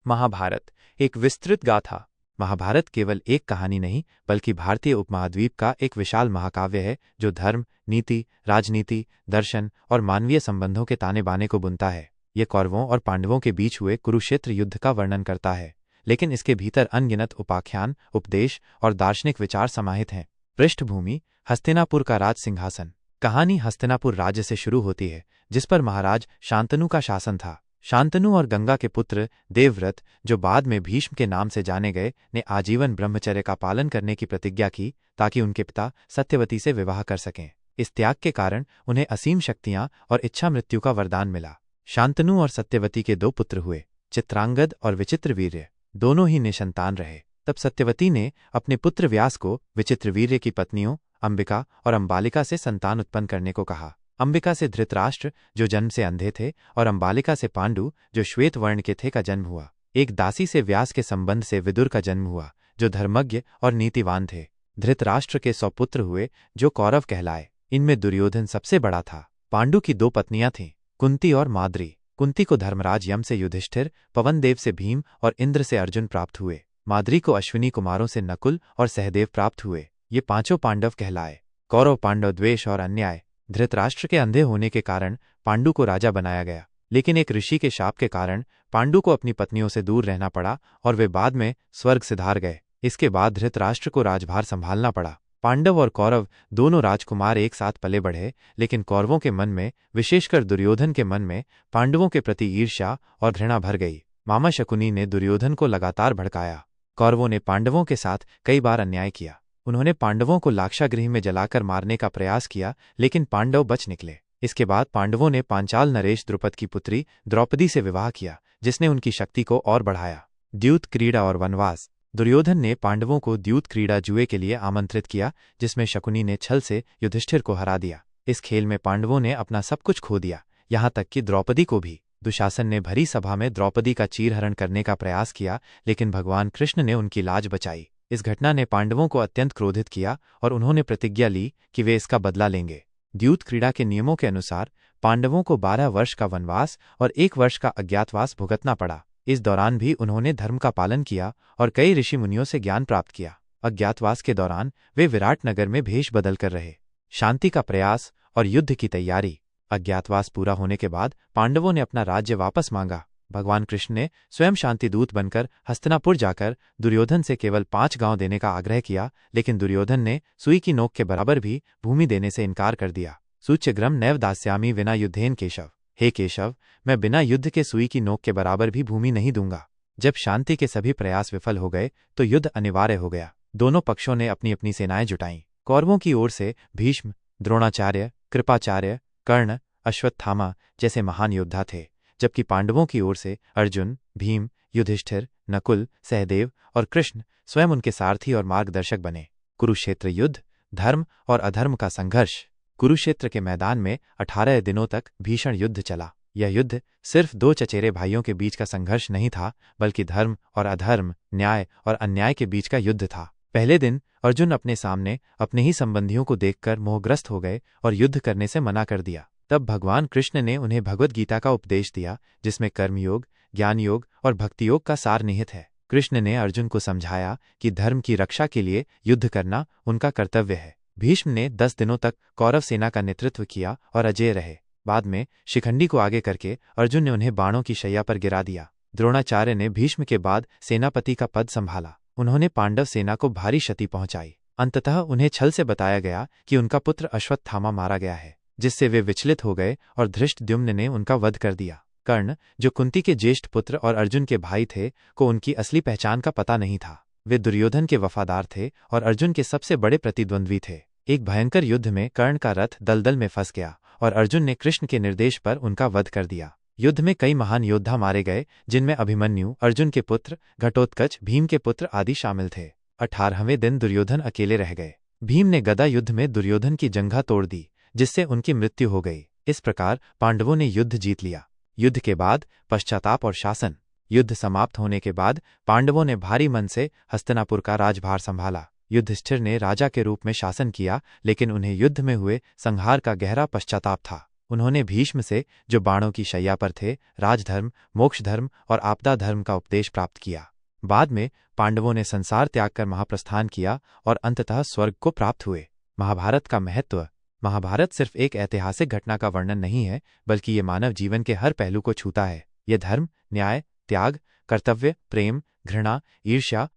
महाभारत एक विस्तृत गाथा। महाभारत केवल एक कहानी नहीं बल्कि भारतीय उपमहाद्वीप का एक विशाल महाकाव्य है जो धर्म, नीति, राजनीति, दर्शन और मानवीय संबंधों के ताने बाने को बुनता है। ये कौरवों और पांडवों के बीच हुए कुरुक्षेत्र युद्ध का वर्णन करता है, लेकिन इसके भीतर अनगिनत उपाख्यान, उपदेश और दार्शनिक विचार समाहित हैं। पृष्ठभूमि: हस्तिनापुर का राज सिंहासन। कहानी हस्तिनापुर राज्य से शुरू होती है, जिस पर महाराज शांतनु का शासन था। शांतनु और गंगा के पुत्र देवव्रत, जो बाद में भीष्म के नाम से जाने गए, ने आजीवन ब्रह्मचर्य का पालन करने की प्रतिज्ञा की ताकि उनके पिता सत्यवती से विवाह कर सकें। इस त्याग के कारण उन्हें असीम शक्तियां और इच्छा मृत्यु का वरदान मिला। शांतनु और सत्यवती के दो पुत्र हुए, चित्रांगद और विचित्रवीर्य। दोनों ही निसंतान रहे। तब सत्यवती ने अपने पुत्र व्यास को विचित्रवीर्य की पत्नियों अंबिका और अंबालिका से संतान उत्पन्न करने को कहा। अंबिका से धृतराष्ट्र, जो जन्म से अंधे थे, और अंबालिका से पांडु, जो श्वेत वर्ण के थे, का जन्म हुआ। एक दासी से व्यास के संबंध से विदुर का जन्म हुआ, जो धर्मज्ञ और नीतिवान थे। धृतराष्ट्र के 100 पुत्र हुए, जो कौरव कहलाए। इनमें दुर्योधन सबसे बड़ा था। पांडु की 2 पत्नियां थीं, कुंती और माद्री। कुंती को धर्मराज यम से युधिष्ठिर, पवनदेव से भीम और इंद्र से अर्जुन प्राप्त हुए। माद्री को अश्विनी कुमारों से नकुल और सहदेव प्राप्त हुए। ये 5 पांडव कहलाए। कौरव पांडव द्वेष और अन्याय। धृतराष्ट्र के अंधे होने के कारण पांडु को राजा बनाया गया, लेकिन एक ऋषि के शाप के कारण पांडु को अपनी पत्नियों से दूर रहना पड़ा और वे बाद में स्वर्ग सिधार गए। इसके बाद धृतराष्ट्र को राजभार संभालना पड़ा। पांडव और कौरव दोनों राजकुमार एक साथ पले बढ़े, लेकिन कौरवों के मन में, विशेषकर दुर्योधन के मन में, पांडवों के प्रति ईर्ष्या और घृणा भर गई। मामा शकुनी ने दुर्योधन को लगातार भड़काया। कौरवों ने पांडवों के साथ कई बार अन्याय किया। उन्होंने पांडवों को लाक्षागृह में जलाकर मारने का प्रयास किया, लेकिन पांडव बच निकले। इसके बाद पांडवों ने पांचाल नरेश द्रुपद की पुत्री द्रौपदी से विवाह किया, जिसने उनकी शक्ति को और बढ़ाया। द्यूत क्रीड़ा और वनवास। दुर्योधन ने पांडवों को द्यूत क्रीड़ा जुए के लिए आमंत्रित किया, जिसमें शकुनी ने छल से युधिष्ठिर को हरा दिया। इस खेल में पांडवों ने अपना सब कुछ खो दिया, यहाँ तक कि द्रौपदी को भी। दुशासन ने भरी सभा में द्रौपदी का चीरहरण करने का प्रयास किया, लेकिन भगवान कृष्ण ने उनकी लाज बचाई। इस घटना ने पांडवों को अत्यंत क्रोधित किया और उन्होंने प्रतिज्ञा ली कि वे इसका बदला लेंगे। द्यूत क्रीड़ा के नियमों के अनुसार पांडवों को 12 वर्ष का वनवास और 1 वर्ष का अज्ञातवास भुगतना पड़ा। इस दौरान भी उन्होंने धर्म का पालन किया और कई ऋषि मुनियों से ज्ञान प्राप्त किया। अज्ञातवास के दौरान वे विराट नगर में भेष बदल कर रहे। शांति का प्रयास और युद्ध की तैयारी। अज्ञातवास पूरा होने के बाद पांडवों ने अपना राज्य वापस मांगा। भगवान कृष्ण ने स्वयं शांति दूत बनकर हस्तिनापुर जाकर दुर्योधन से केवल 5 गांव देने का आग्रह किया, लेकिन दुर्योधन ने सुई की नोक के बराबर भी भूमि देने से इनकार कर दिया। सूच्यग्रम नैव दास्यामि विना युद्धेन केशव। हे केशव, मैं बिना युद्ध के सुई की नोक के बराबर भी भूमि नहीं दूंगा। जब शांति के सभी प्रयास विफल हो गए तो युद्ध अनिवार्य हो गया। दोनों पक्षों ने अपनी अपनी सेनाएं जुटाईं। कौरवों की ओर से भीष्म, द्रोणाचार्य, कृपाचार्य, कर्ण, अश्वत्थामा जैसे महान योद्धा थे, जबकि पांडवों की ओर से अर्जुन, भीम, युधिष्ठिर, नकुल, सहदेव और कृष्ण स्वयं उनके सारथी और मार्गदर्शक बने। कुरुक्षेत्र युद्ध, धर्म और अधर्म का संघर्ष। कुरुक्षेत्र के मैदान में 18 दिनों तक भीषण युद्ध चला। यह युद्ध सिर्फ 2 चचेरे भाइयों के बीच का संघर्ष नहीं था, बल्कि धर्म और अधर्म, न्याय और अन्याय के बीच का युद्ध था। पहले दिन अर्जुन अपने सामने अपने ही संबंधियों को देखकर मोहग्रस्त हो गए और युद्ध करने से मना कर दिया। तब भगवान कृष्ण ने उन्हें भगवद गीता का उपदेश दिया, जिसमें कर्मयोग, ज्ञान योग और भक्ति योग का सार निहित है। कृष्ण ने अर्जुन को समझाया कि धर्म की रक्षा के लिए युद्ध करना उनका कर्तव्य है। भीष्म ने 10 दिनों तक कौरव सेना का नेतृत्व किया और अजेय रहे। बाद में शिखंडी को आगे करके अर्जुन ने उन्हें बाणों की शैया पर गिरा दिया। द्रोणाचार्य ने भीष्म के बाद सेनापति का पद संभाला। उन्होंने पांडव सेना को भारी क्षति पहुंचाई। अंततः उन्हें छल से बताया गया कि उनका पुत्र अश्वत्थामा मारा गया है, जिससे वे विचलित हो गए और धृष्टद्युम्न ने उनका वध कर दिया। कर्ण, जो कुंती के ज्येष्ठ पुत्र और अर्जुन के भाई थे, को उनकी असली पहचान का पता नहीं था। वे दुर्योधन के वफादार थे और अर्जुन के सबसे बड़े प्रतिद्वंद्वी थे। एक भयंकर युद्ध में कर्ण का रथ दलदल में फंस गया और अर्जुन ने कृष्ण के निर्देश पर उनका वध कर दिया। युद्ध में कई महान योद्धा मारे गए, जिनमें अभिमन्यु, अर्जुन के पुत्र, घटोत्कच, भीम के पुत्र आदि शामिल थे। 18वें दिन दुर्योधन अकेले रह गए। भीम ने गदा युद्ध में दुर्योधन की जंघा तोड़ दी, जिससे उनकी मृत्यु हो गई। इस प्रकार पांडवों ने युद्ध जीत लिया। युद्ध के बाद पश्चाताप और शासन। युद्ध समाप्त होने के बाद पांडवों ने भारी मन से हस्तिनापुर का राजभार संभाला। युधिष्ठिर ने राजा के रूप में शासन किया, लेकिन उन्हें युद्ध में हुए संहार का गहरा पश्चाताप था। उन्होंने भीष्म से, जो बाणों की शैया पर थे, राजधर्म, मोक्ष धर्म और आपदा धर्म का उपदेश प्राप्त किया। बाद में पांडवों ने संसार त्याग कर महाप्रस्थान किया और अंततः स्वर्ग को प्राप्त हुए। महाभारत का महत्व। महाभारत सिर्फ एक ऐतिहासिक घटना का वर्णन नहीं है, बल्कि ये मानव जीवन के हर पहलू को छूता है। यह धर्म, न्याय, त्याग, कर्तव्य, प्रेम, घृणा, ईर्ष्या